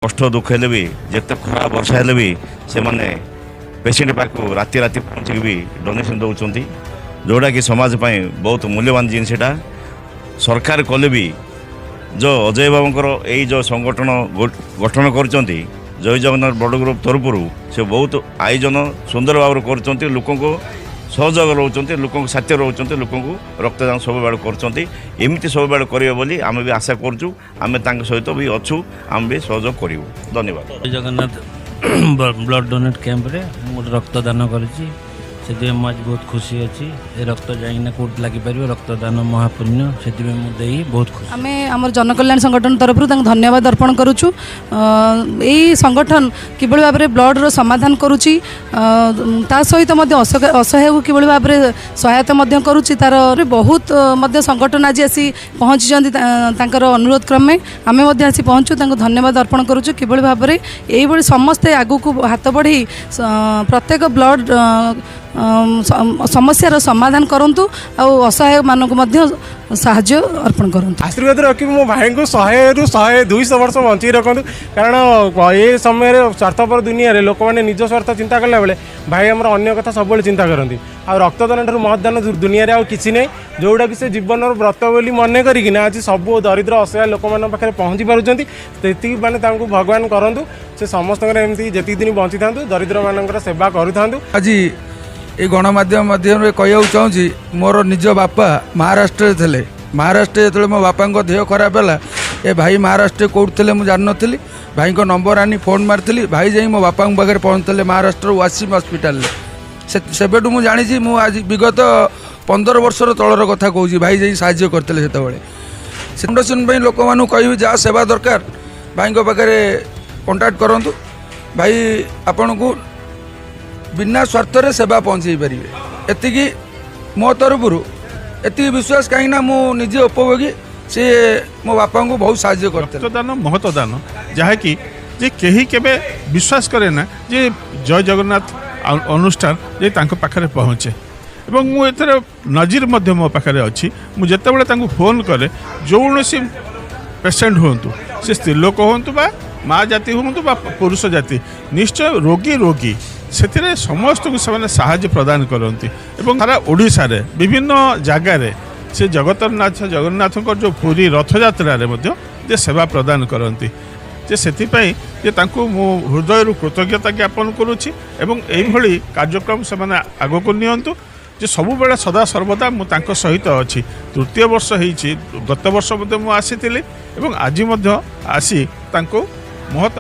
कष्ट दुख हेले भी जिते खरा वर्षा हेले भी से माने पेसेंट पाक राति राति पहुँचिक भी डोनेशन दौरान जोड़ा कि समाज पाई बहुत मूल्यवान जिनसा सरकार कले भी जो अजय बाबूर यही जो संगठन गठन कर जय जगन्नाथ बड़ ग्रुप तरफ से बहुत आयोजन सुंदर भाव कर लोक सहयोग रोच लोक साथ्य रोच लोक रक्तदान सब बेड़ करमती सब बेड़ करेंगे बोली आम भी आशा करूँ आम सहित भी अच्छू आम भी सहयोग करूँ। धन्यवाद। जय जगन्नाथ ब्लड डोनेट कैंप रे गोटे रक्तदान करी से आज बहुत खुशी अच्छी रक्त जाइना कौट लगी पार रक्तदान महापुण्य से बहुत खुशी। आम आम जनकल्याण संगठन तरफ धन्यवाद अर्पण करुचु। यही संगठन किभली भाव में ब्लड रो समाधान करुच्ची ता सहित असहाय को किभली भाव में सहायता करुच्ची तार बहुत संगठन आज आसी पहुँची अनुरोध क्रमे आम आसी पहुँचू धन्यवाद अर्पण करुचु। किभली भाव में यही समस्ते आगू हाथ बढ़ी प्रत्येक ब्लड समस्यार समाधान करंतु और असहाय मानक साहाय्य अर्पण करंतु। आशीर्वाद रखी मो भाई को 100-200 वर्ष बंची रखु कारण ये समय स्वार्थपर दुनिया रे लोक मैंने निज स्वार्थ चिंता कला बेले भाई आम अन्य कथा सब चिंता करती आ रक्तदान ठार महदान दुनिया रे किसी नहीं जोड़ा कि से जीवन व्रत बोली मन करना आज सब दरिद्र असहाय लोक मान पाखे पहुँची पार्टी माने भगवान करूँ से समस्त एमती जी दिन बंची था दरिद्र मान सेवा करूँ। आज ये गणमाध्यम माध्यम कहूँ चाहूँगी मोर निज बापा महाराष्ट्र थे महाराष्ट्र जो मो बापा देह खराब है ये भाई महाराष्ट्र कौट थे मुझे जान नी भाई को नंबर आनी फोन मारी भाई जा मो बापा पाखे पहुँचते महाराष्ट्र वासिम हस्पिटाल से मुझे जानी आज विगत 15 वर्षर तलर कथा कहूँ भाई जा साहाय्य करते से फाउंडेशन लोक मानू कह जहाँ सेवा दरकार भाई पाखे कंटाक्ट करूँ भाई आपण को बिना स्वार्थ सेवा पहुँचे पारे एति मो तरफ एति विश्वास कहीं मुझे उपभोगी सी मो बापा को बहुत साहाय्य करते। रक्तदान महत्वदान जहाँकि जे कहीं केबे विश्वास करे ना जे जय जगन्नाथ अनुष्ठान जे तांको पाखरे पहुँचे एवं मु एथर नजीर मध्य मो पाखरे अच्छी मुझे तांको फोन करे जो सी पेसेंट हूँ से स्त्री लोक हूँ बा माँ जाति हूँ बा पुरुष जाति निश्चय रोगी से समस्त को से साहाय्य प्रदान करती सारा ओडिशा रे विभिन्न जगार से जगतरनाथ जगन्नाथ जो पुरी रथ यात्रा जे सेवा प्रदान करती जे सेथिपाई जे तांको मो हृदय कृतज्ञता ज्ञापन करुच्ची एवं एभली कार्यक्रम से आग को नियंतु जे सबु बेला सदा सर्वदा मु तांको सहित अच्छी। तृतीय वर्ष होईची गत वर्ष मु आसी आज आसी तांको महत्व